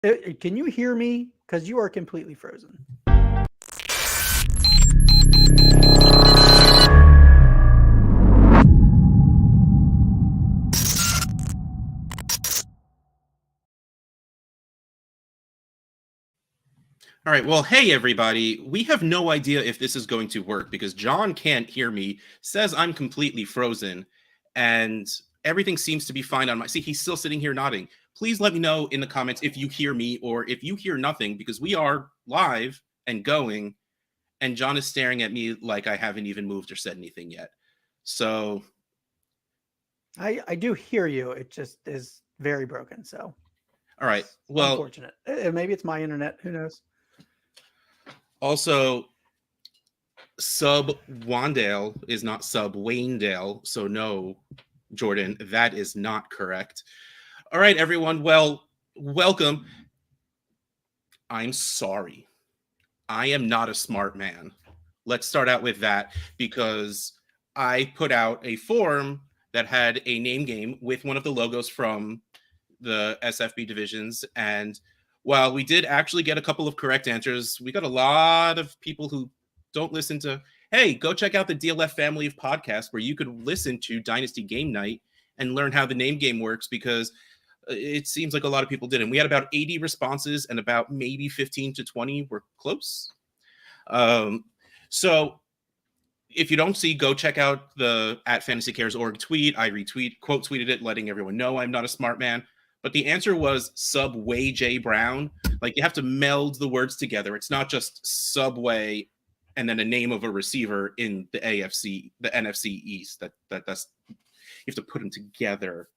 Can you hear me? Because you are completely frozen. All right. Well, hey, everybody. We have no idea if this is going to work because John can't hear me, says I'm completely frozen, and everything seems to be fine on my. See, he's still sitting here nodding. Please let me know in the comments if you hear me or if you hear nothing because we are live and going, and John is staring at me like I haven't even moved or said anything yet. So, I do hear you. It just is very broken. So, all right. Well, unfortunate. Maybe it's my internet. Who knows? Also, sub Wandale is not sub Waynedale. So, no, Jordan, that is not correct. All right, everyone. Well, welcome. I'm sorry. I am not a smart man. Let's start out with that because I put out a form that had a name game with one of the logos from the SFB divisions. And while we did actually get a couple of correct answers, we got a lot of people who don't listen to, hey, go check out the DLF family of podcasts where you could listen to Dynasty Game Night and learn how the name game works because it seems like a lot of people didn't. We had about 80 responses and about maybe 15 to 20 were close. So if you don't see, go check out the @FantasyCares.org tweet. I quote tweeted it, letting everyone know I'm not a smart man. But the answer was Subway J Brown. Like you have to meld the words together. It's not just Subway and then a name of a receiver in the AFC, the NFC East. That's you have to put them together.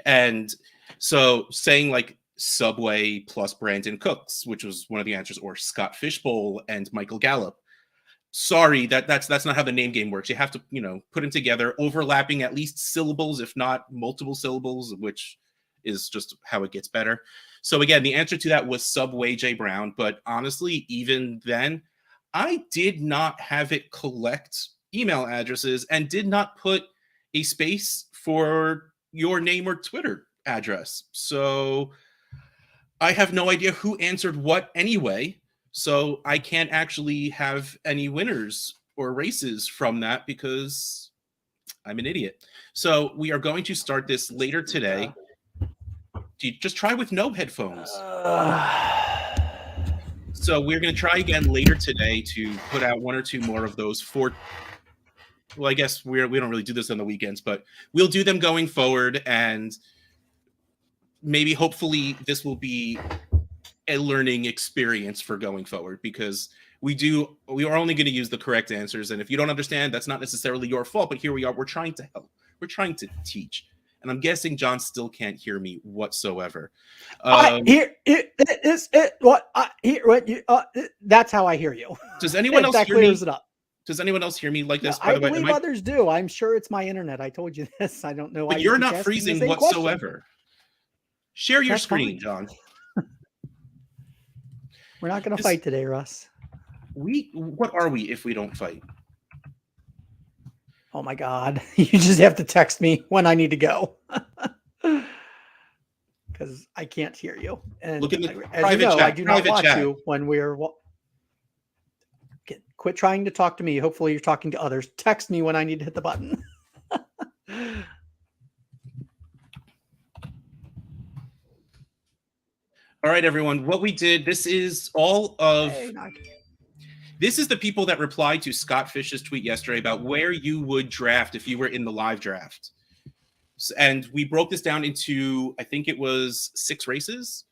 And so saying like Subway plus Brandon Cooks, which was one of the answers, or Scott Fishbowl and Michael Gallup. Sorry, that's not how the name game works. You have to, put them together, overlapping at least syllables, if not multiple syllables, which is just how it gets better. So again, the answer to that was Subway J Brown. But honestly, even then, I did not have it collect email addresses and did not put a space for your name or Twitter address. So I have no idea who answered what anyway. So I can't actually have any winners or races from that because I'm an idiot. So we are going to start this later today. Just try with no headphones. So we're going to try again later today to put out one or two more of those four. Well, I guess we don't really do this on the weekends, but we'll do them going forward. And maybe hopefully this will be a learning experience for going forward because we are only going to use the correct answers. And if you don't understand, that's not necessarily your fault, but here we are. We're trying to help. We're trying to teach. And I'm guessing John still can't hear me whatsoever. That's how I hear you. Does anyone else hear clears me? it up. Does anyone else hear me like this? No, I believe others do. I'm sure it's my internet. I told you this. I don't know. But you're not freezing whatsoever. Share your screen, John. We're not going to fight today, Russ. What are we if we don't fight? Oh my God. You just have to text me when I need to go. Because I can't hear you. And look in the private chat. I do not want to when we're... Quit trying to talk to me. Hopefully you're talking to others. Text me when I need to hit the button. All right, everyone. What we did, this is the people that replied to Scott Fish's tweet yesterday about where you would draft if you were in the live draft. And we broke this down into, I think it was 6 races,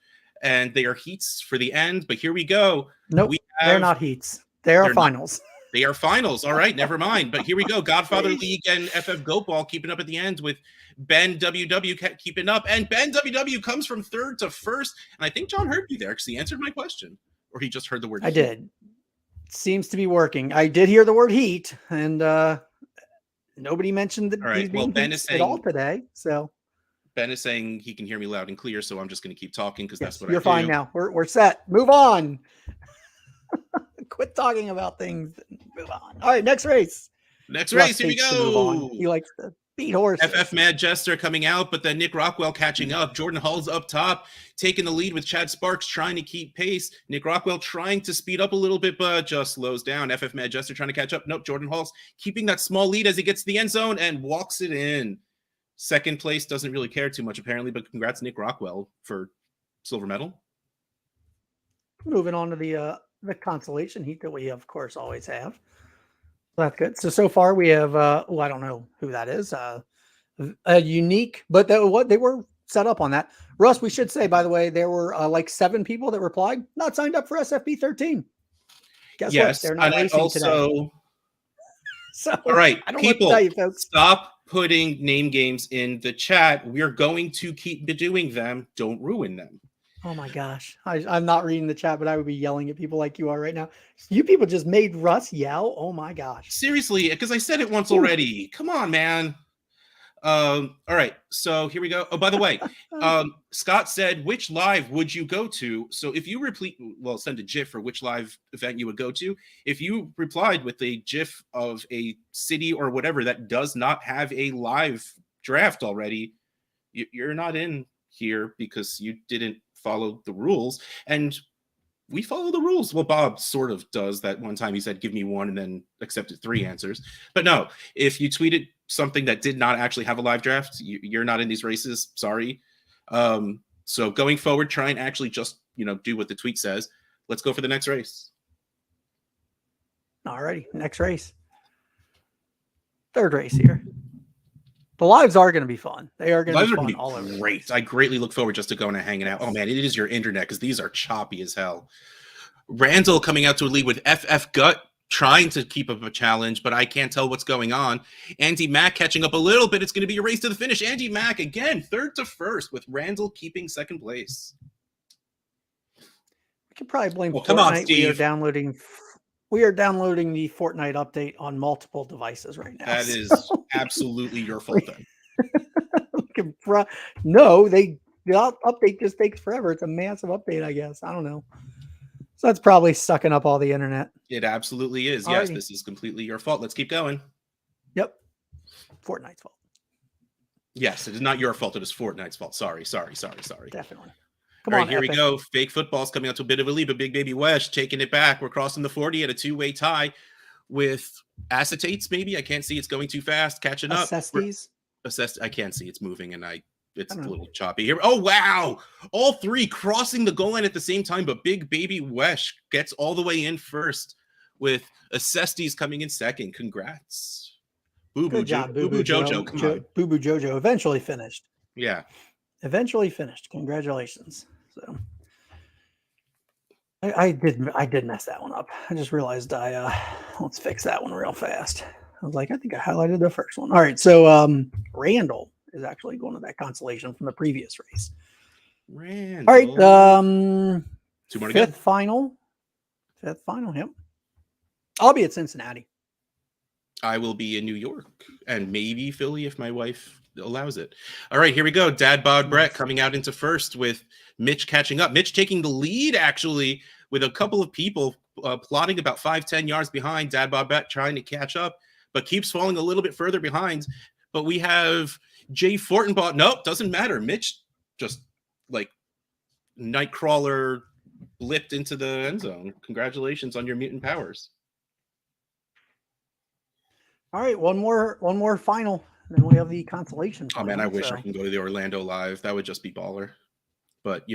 and they are heats for the end. But here we go. Nope, they're not heats. They're finals. They are finals. All right, never mind. But here we go. Godfather League and FF Goat Ball keeping up at the end with Ben WW keeping up. And Ben WW comes from 3rd to 1st. And I think John heard you there because he answered my question. Or he just heard the word heat. I did. Seems to be working. I did hear the word heat. And nobody mentioned that he's being Ben is saying, at all today. So Ben is saying he can hear me loud and clear. So I'm just going to keep talking because that's what I do. You're fine now. We're set. Move on. Quit talking about things. Move on. All right, next race. Next race, here we go. He likes to Beat horses. FF Mad Jester coming out, but then Nick Rockwell catching up. Jordan Hall's up top, taking the lead with Chad Sparks trying to keep pace. Nick Rockwell trying to speed up a little bit, but just slows down. FF Mad Jester trying to catch up. Nope, Jordan Hall's keeping that small lead as he gets to the end zone and walks it in. Second place doesn't really care too much, apparently, but congrats, Nick Rockwell, for silver medal. Moving on to the consolation heat that we, of course, always have. That's good. So far we have, I don't know who that is. A unique, but what they were set up on that. Russ, we should say, by the way, there were like 7 people that replied, not signed up for SFB 13. Guess what? They're not racing today. So, all right, I don't people, know what to tell you, folks. Stop putting name games in the chat. We're going to keep doing them. Don't ruin them. Oh my gosh. I'm not reading the chat, but I would be yelling at people like you are right now. You people just made Russ yell. Oh my gosh. Seriously, because I said it once already. Come on, man. All right, so here we go. Oh, by the way, Scott said, which live would you go to? So if you send a GIF for which live event you would go to. If you replied with a GIF of a city or whatever that does not have a live draft already, you're not in here because you didn't follow the rules. And we follow the rules. Well, Bob sort of does. That one time he said, give me one, and then accepted 3 answers. But no, if you tweeted something that did not actually have a live draft, you're not in these races. Sorry. So going forward, try and actually just, do what the tweet says. Let's go for the next race. All righty. Next race. Third race here. The lives are going to be fun. They are going to be fun all over. Great. I greatly look forward just to going and hanging out. Oh man, it is your internet because these are choppy as hell. Randall coming out to a lead with FF Gut, trying to keep up a challenge, but I can't tell what's going on. Andy Mack catching up a little bit. It's going to be a race to the finish. Andy Mack again, 3rd to 1st, with Randall keeping 2nd place. We could probably blame Fortnite. Come on, Steve. We are downloading the Fortnite update on multiple devices right now. That is absolutely your fault then. No, the update just takes forever. It's a massive update, I guess. I don't know. So that's probably sucking up all the internet. It absolutely is. Yes, this is completely your fault. Let's keep going. Yep. Fortnite's fault. Yes, it is not your fault. It is Fortnite's fault. Sorry. Definitely. All right, here we go. Fake football's coming out to a bit of a lead, but Big Baby Wesh taking it back. We're crossing the 40 at a 2-way tie with acetates, maybe. I can't see. It's going too fast. Catching up. I can't see. It's moving, and it's a little choppy here. Oh, wow. All 3 crossing the goal line at the same time, but Big Baby Wesh gets all the way in first with Acestes coming in 2nd. Congrats. Boo Boo Jojo. Come on. Boo Boo Jojo eventually finished. Yeah. Eventually finished. Congratulations. So I did mess that one up. I just realized let's fix that one real fast. I was like, I think I highlighted the first one. All right. So Randall is actually going to that consolation from the previous race. Randall. All right. 2 more to go. Fifth final. Yep. I'll be at Cincinnati. I will be in New York and maybe Philly if my wife allows it. All right, here we go. Dad Bod Brett coming out into 1st with Mitch catching up. Mitch taking the lead, actually, with a couple of people plotting about 5-10 yards behind. Dad Bod Brett trying to catch up, but keeps falling a little bit further behind. But we have Jay Fortenbaugh. Nope, doesn't matter. Mitch just like Nightcrawler blipped into the end zone. Congratulations on your mutant powers. All right, one more final. Then we have the consolation. Oh man, I wish I can go to the Orlando live. That would just be baller. But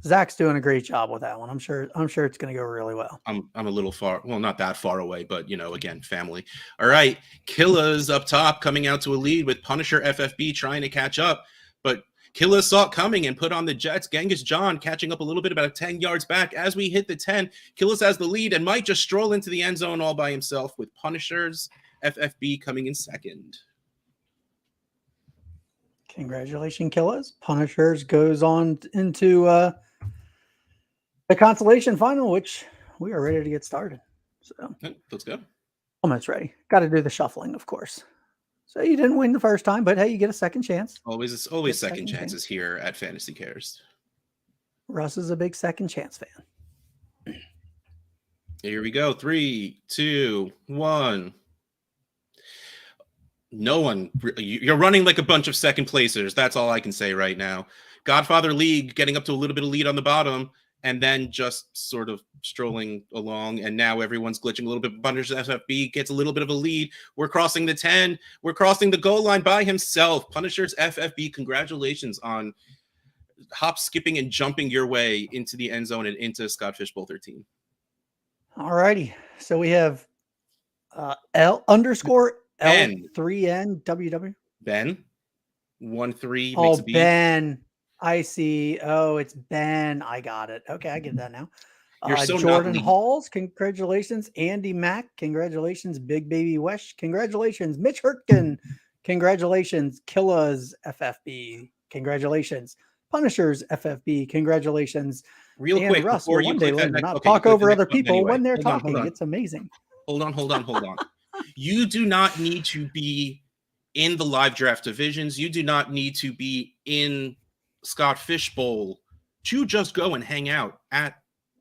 Zach's doing a great job with that one. I'm sure it's going to go really well. I'm a little far, well, not that far away, but again, family. All right, Killa's up top, coming out to a lead with Punisher FFB trying to catch up, but Killa saw it coming and put on the Jets. Genghis John catching up a little bit, about 10 yards back. As we hit the 10, Killas has the lead and might just stroll into the end zone all by himself with Punisher's FFB coming in 2nd. Congratulations, Killas. Punishers goes on into the consolation final, which we are ready to get started. So let's go. Almost ready. Got to do the shuffling, of course. So you didn't win the first time, but hey, you get a second chance. Always second chances here at Fantasy Cares. Russ is a big second chance fan. Here we go. 3, 2, 1. No one. You're running like a bunch of second placers. That's all I can say right now. Godfather League getting up to a little bit of lead on the bottom, and then just sort of strolling along. And now everyone's glitching a little bit. Punisher's FFB gets a little bit of a lead. We're crossing the 10. We're crossing the goal line by himself. Punisher's FFB, congratulations on hop, skipping, and jumping your way into the end zone and into Scott Fishbowl 13. All righty. So we have L_L3NWW. Ben 1-3 Oh, makes a B. Ben. I see. Oh, it's Ben. I got it. Okay, I get that now. You're so Jordan not Halls, congratulations. Andy Mack, congratulations. Big Baby Wesh, congratulations. Mitch Hurtgen, congratulations. Killas FFB, congratulations. Punishers FFB, congratulations. Real and quick, Russ, before you'll you one day click that learn to next, not okay, you talk click the over next other button people anyway. when they're Hold on, talking. hold on. It's amazing. Hold on. You do not need to be in the live draft divisions. You do not need to be in Scott Fishbowl to just go and hang out at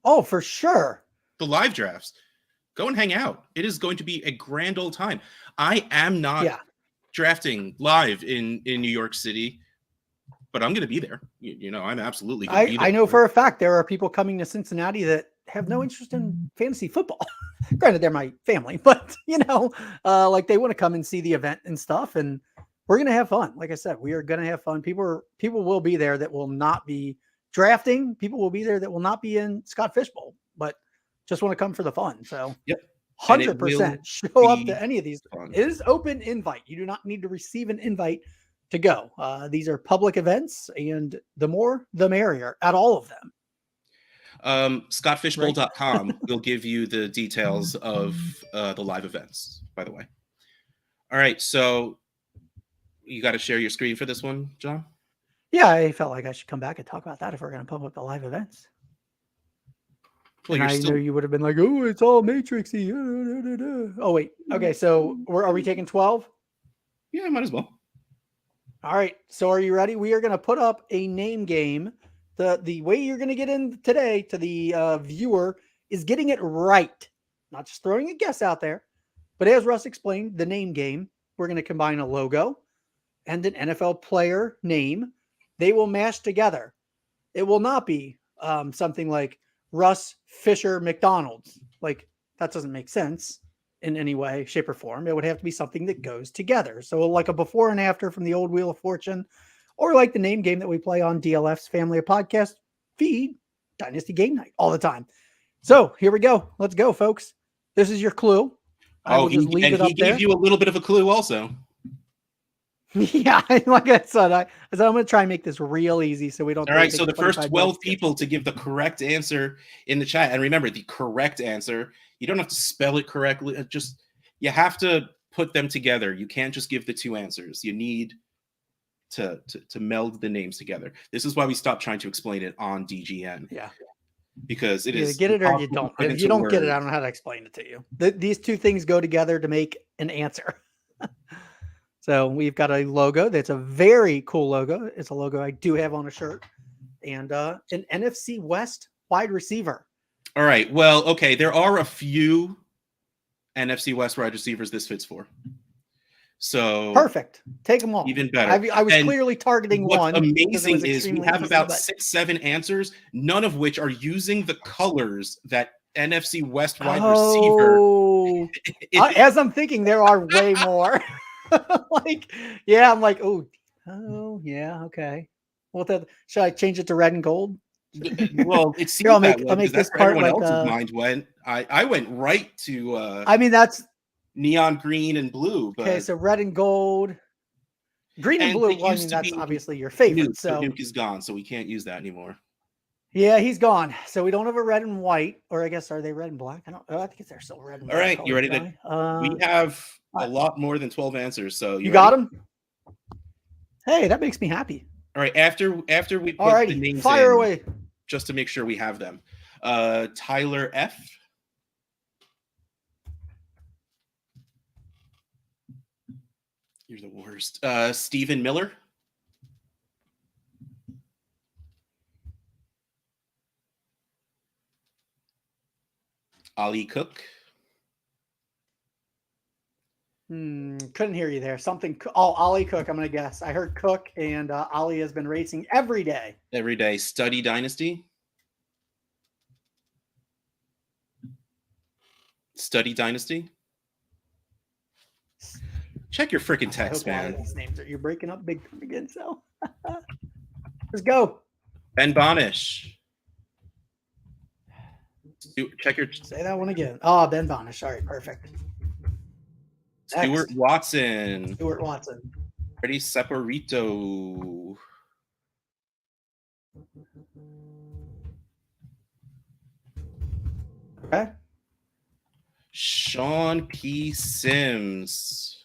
Oh, for sure. the live drafts. Go and hang out. It is going to be a grand old time. I am not drafting live in New York City, but I'm going to be there. You know, I'm absolutely going to be there. I know for a fact there are people coming to Cincinnati that have no interest in fantasy football. Granted, they're my family, but you know, like they want to come and see the event and stuff, and we're gonna have fun. Like I said, we are gonna have fun. People will be there that will not be drafting. People will be there that will not be in Scott Fishbowl, but just want to come for the fun. So, yep, 100% show up to any of these. Fun. It is open invite. You do not need to receive an invite to go. These are public events, and the more, the merrier at all of them. ScottFishbowl.com will give you the details of the live events, by the way. All right, so you got to share your screen for this one, John? Yeah, I felt like I should come back and talk about that if we're going to pump up the live events. Well, and I know you would have been like, oh, it's all matrixy. Oh, wait. Okay, so are we taking 12? Yeah, might as well. All right, so are you ready? We are going to put up a name game. The way you're going to get in today to the viewer is getting it right. Not just throwing a guess out there. But as Russ explained, the name game, we're going to combine a logo and an NFL player name. They will mash together. It will not be something like Russ Fisher McDonald's. Like, that doesn't make sense in any way, shape, or form. It would have to be something that goes together. So like a before and after from the old Wheel of Fortune, or like the name game that we play on DLF's Family of Podcast feed, Dynasty Game Night, all the time. So here we go. Let's go, folks. This is your clue. I will just leave it up there. He gave you a little bit of a clue also. Yeah, like I said, I'm going to try and make this real easy so we don't. All right, so the first 12 people to give the correct answer in the chat, and remember, the correct answer, you don't have to spell it correctly. Just, you have to put them together. You can't just give the two answers. You need to meld the names together. This is why we stopped trying to explain it on DGN. Yeah. Because it is. Get it or you don't. If you don't get it, I don't know how to explain it to you. These two things go together to make an answer. So we've got a logo that's a very cool logo. It's a logo I do have on a shirt, and an NFC West wide receiver. All right. Well, okay. There are a few NFC West wide receivers this fits for. So perfect. Take them all. Even better. I was clearly targeting one. What's amazing is we have about 6-7 answers, none of which are using the colors that NFC West wide receiver. As I'm thinking, there are way more. Like, yeah, I'm like, oh, yeah, okay. Well, should I change it to red and gold? Well, it seems I'll make this part like else's mind went. I went right to. I mean, that's neon green and blue. But... Okay, so red and gold, green and blue. Well, I mean, that's obviously your favorite. Nuke, so Nuke is gone, so we can't use that anymore. Yeah, he's gone. So we don't have a red and white, or I guess are they red and black? I think they're still red and black. All right, you ready to? We have a lot more than 12 answers, so you got them. Hey, that makes me happy. All right, after we put the names fire in, away, just to make sure we have them. Tyler F. You're the worst. Stephen Miller. Ali Cook. Couldn't hear you there. Something. Oh, Ollie Cook. I'm gonna guess. I heard Cook, and Ollie has been racing every day. Every day. Study Dynasty. Study Dynasty. Check your freaking text, man. These names you're breaking up big time again. So let's go. Ben Bonish. Check your. Say that one again. Oh, Ben Bonish. All right, perfect. Stuart Watson. Stuart Watson. Freddie Saporito. Okay. Sean P. Sims.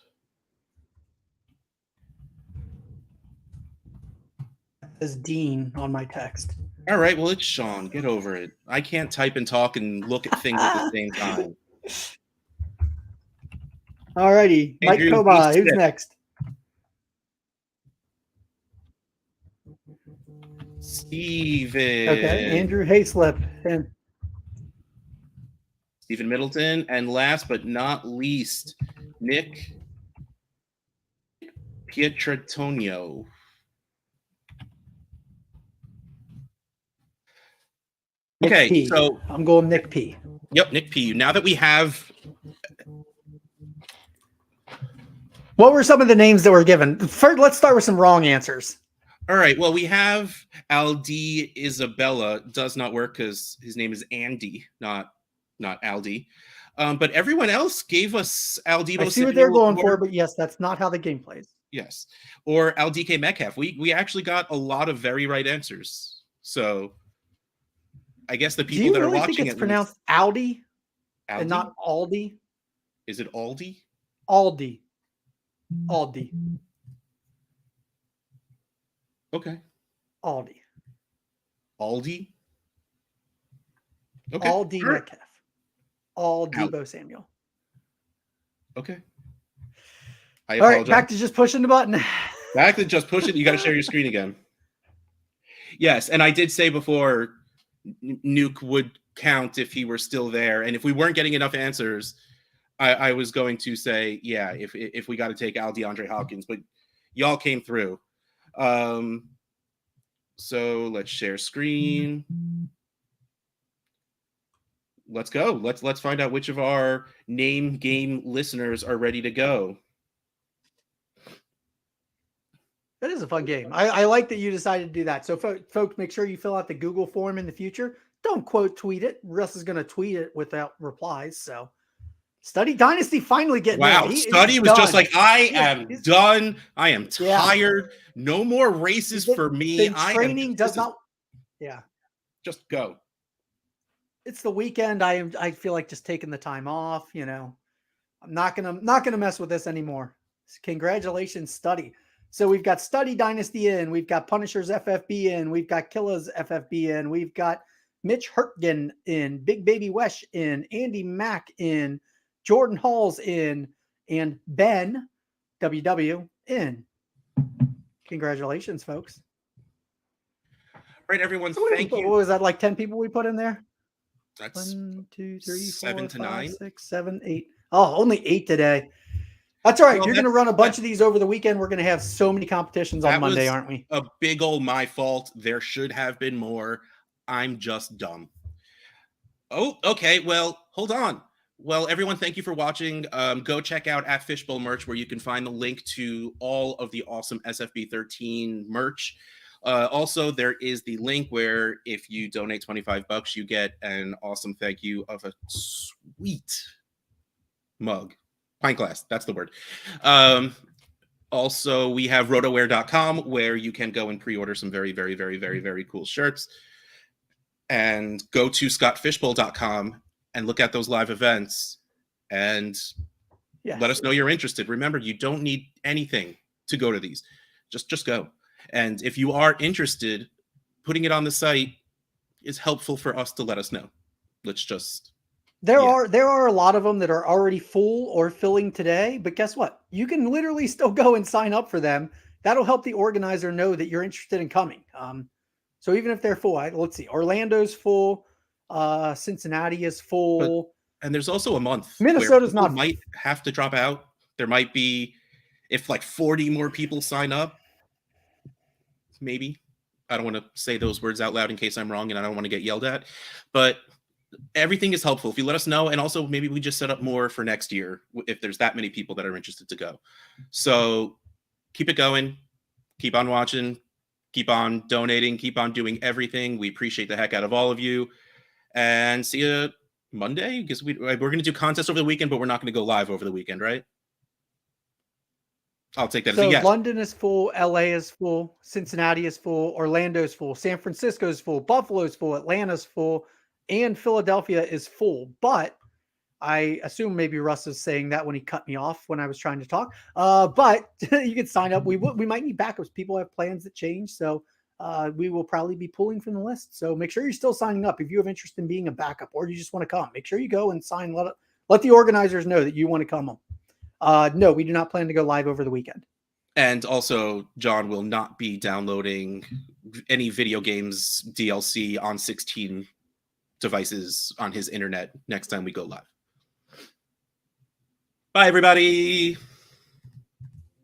As Dean on my text. All right, well, it's Sean. Get over it. I can't type and talk and look at things at the same time. All righty. Mike Koba, who's next? Steven. Okay, Andrew Hayslip. And Stephen Middleton. And last but not least, Nick Pietratonio. Okay, so I'm going Nick P. Yep, Nick P. Now that we have... What were some of the names that were given? First, let's start with some wrong answers. All right, well, we have Aldi Isabella. Does not work because his name is Andy, not Aldi. But everyone else gave us Aldibo. I see what they're going for, but yes, that's not how the game plays. Yes. Or Aldike Metcalf. We actually got a lot of very right answers. So I guess the people that are watching think it's pronounced Aldi and not Aldi? Is it Aldi? Aldi. Okay. Aldi. Okay. Aldi Metcalf. Debo Samuel. Okay. All right, back to just pushing the button. Back to just push it. You got to share your screen again. Yes, and I did say before Nuke would count if he were still there, and if we weren't getting enough answers, I was going to say, yeah, if we got to take Al DeAndre Hopkins, but y'all came through. So let's share screen. Let's go. Let's find out which of our name game listeners are ready to go. That is a fun game. I like that you decided to do that. So folks, make sure you fill out the Google form in the future. Don't quote tweet it. Russ is going to tweet it without replies. So Study Dynasty finally getting wow. Study was done. Just like, I am done. I am tired. Yeah. No more races for me. Training does not. Yeah. Just go. It's the weekend. I feel like just taking the time off. You know, I'm not gonna mess with this anymore. Congratulations, Study. So we've got Study Dynasty in, we've got Punisher's FFB in, we've got Killa's FFB in, we've got Mitch Hertgen in, Big Baby Wesh in, Andy Mack in, Jordan Hall's in, and Ben WW in. Congratulations, folks. All right, everyone. Thank you. What was that, like 10 people we put in there? That's 1, 2, 3, 7 4, to 5, 9. 6, 7, 8. Oh, only 8 today. That's all right. Well, you're going to run a bunch of these over the weekend. We're going to have so many competitions on Monday, aren't we? A big old my fault. There should have been more. I'm just dumb. Oh, okay. Well, hold on. Well, everyone, thank you for watching. Go check out at Fishbowl Merch, where you can find the link to all of the awesome SFB 13 merch. Also, there is the link where if you donate $25, you get an awesome thank you of a sweet mug. Pint glass, that's the word. Also, we have rotoware.com, where you can go and pre-order some very, very, very, very, very cool shirts. And go to scottfishbowl.com and look at those live events and let us know you're interested. Remember, you don't need anything to go to these. Just go. And if you are interested, putting it on the site is helpful for us to let us know. Let's just... There are a lot of them that are already full or filling today, but guess what? You can literally still go and sign up for them. That'll help the organizer know that you're interested in coming. So even if they're full, let's see, Orlando's full, Cincinnati is full. And there's also a month. Minnesota's not. Might have to drop out There might be, if like 40 more people sign up, maybe. I don't want to say those words out loud in case I'm wrong and I don't want to get yelled at. But everything is helpful if you let us know. And also maybe we just set up more for next year if there's that many people that are interested to go. So keep it going. Keep on watching. Keep on donating. Keep on doing everything. We appreciate the heck out of all of you. And see you Monday, because we're going to do contests over the weekend, but we're not going to go live over the weekend, right? I'll take that as a yes. London is full, LA is full, Cincinnati is full, Orlando is full, San Francisco is full, Buffalo is full, Atlanta's full, and Philadelphia is full. But I assume maybe Russ is saying that when he cut me off when I was trying to talk. But you can sign up. We might need backups. People have plans that change, so we will probably be pulling from the list. So make sure you're still signing up if you have interest in being a backup or you just want to come. Make sure you go and sign. Let the organizers know that you want to come. No, we do not plan to go live over the weekend. And also, John will not be downloading any video games DLC on 16 devices on his internet next time we go live. Bye, everybody.